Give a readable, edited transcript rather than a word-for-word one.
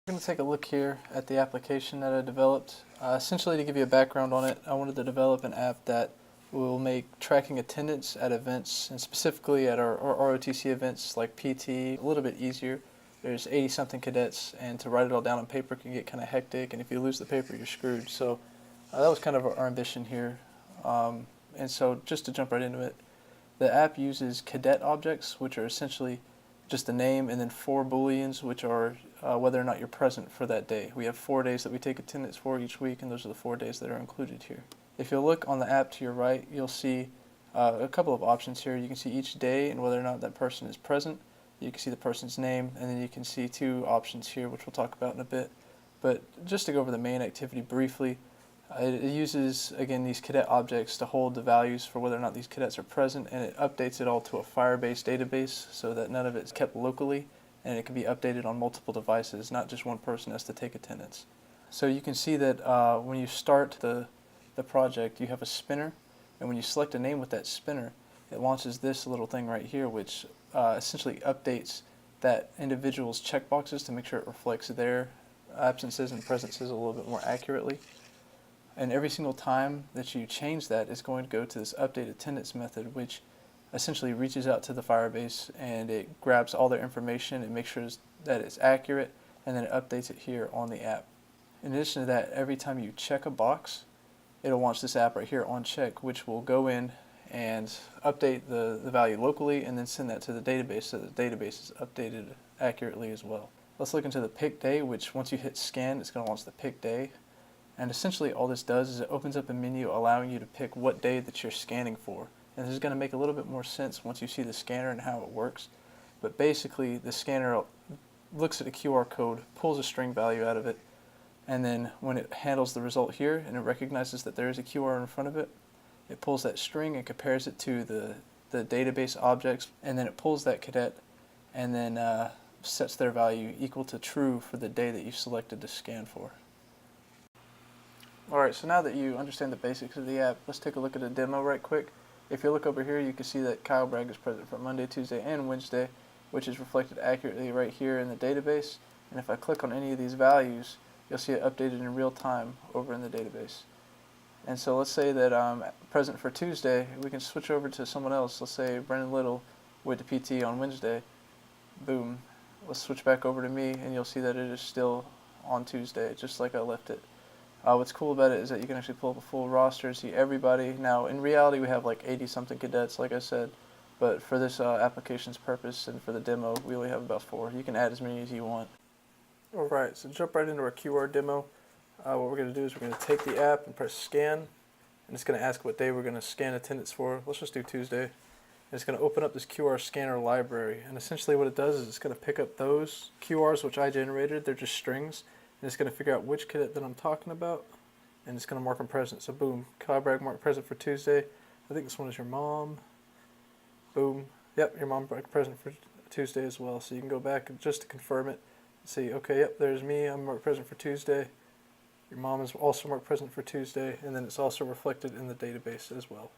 We're going to take a look here at the application that I developed. Essentially, to give you a background on it, I wanted to develop an app that will make tracking attendance at events, and specifically at our ROTC events like PT, a little bit easier. There's 80-something cadets, and to write it all down on paper can get kind of hectic, and if you lose the paper, you're screwed. So that was kind of our ambition here. And so just to jump right into it, the app uses cadet objects, which are essentially just the name, and then 4 booleans, which are whether or not you're present for that day. We have 4 days that we take attendance for each week, and those are the 4 days that are included here. If you look on the app to your right, you'll see a couple of options here. You can see each day and whether or not that person is present. You can see the person's name, and then you can see 2 options here, which we'll talk about in a bit. But just to go over the main activity briefly, it uses, again, these cadet objects to hold the values for whether or not these cadets are present, and it updates it all to a Firebase database so that none of it's kept locally, and it can be updated on multiple devices, not just one person has to take attendance. So you can see that when you start the project, you have a spinner, and when you select a name with that spinner, it launches this little thing right here, which essentially updates that individual's checkboxes to make sure it reflects their absences and presences a little bit more accurately. And every single time that you change that, it's going to go to this update attendance method, which essentially reaches out to the Firebase and it grabs all their information and makes sure that it's accurate, and then it updates it here on the app. In addition to that, every time you check a box, it'll launch this app right here on check, which will go in and update the value locally and then send that to the database so the database is updated accurately as well. Let's look into the pick day, which once you hit scan, it's going to launch the pick day. And essentially all this does is it opens up a menu allowing you to pick what day that you're scanning for. And this is going to make a little bit more sense once you see the scanner and how it works. But basically the scanner looks at a QR code, pulls a string value out of it, and then when it handles the result here and it recognizes that there is a QR in front of it, it pulls that string and compares it to the database objects, and then it pulls that cadet and then sets their value equal to true for the day that you selected to scan for. Alright, so now that you understand the basics of the app, let's take a look at a demo right quick. If you look over here, you can see that Kyle Bragg is present for Monday, Tuesday, and Wednesday, which is reflected accurately right here in the database. And if I click on any of these values, you'll see it updated in real time over in the database. And so let's say that I'm present for Tuesday, we can switch over to someone else. Let's say Brendan Little with the PT on Wednesday. Boom. Let's switch back over to me, and you'll see that it is still on Tuesday, just like I left it. What's cool about it is that you can actually pull up a full roster, see everybody. Now, in reality, we have like 80-something cadets, like I said, but for this application's purpose and for the demo, we only have about 4. You can add as many as you want. Alright, so jump right into our QR demo. What we're going to do is we're going to take the app and press scan, and it's going to ask what day we're going to scan attendance for. Let's just do Tuesday. And it's going to open up this QR scanner library, and essentially what it does is it's going to pick up those QRs which I generated. They're just strings. And it's going to figure out which cadet that I'm talking about, and it's going to mark them present. So boom, Kyle Bragg marked present for Tuesday. I think this one is your mom. Boom. Yep, your mom marked present for Tuesday as well. So you can go back and just to confirm it and see, okay, yep, there's me. I'm marked present for Tuesday. Your mom is also marked present for Tuesday, and then it's also reflected in the database as well.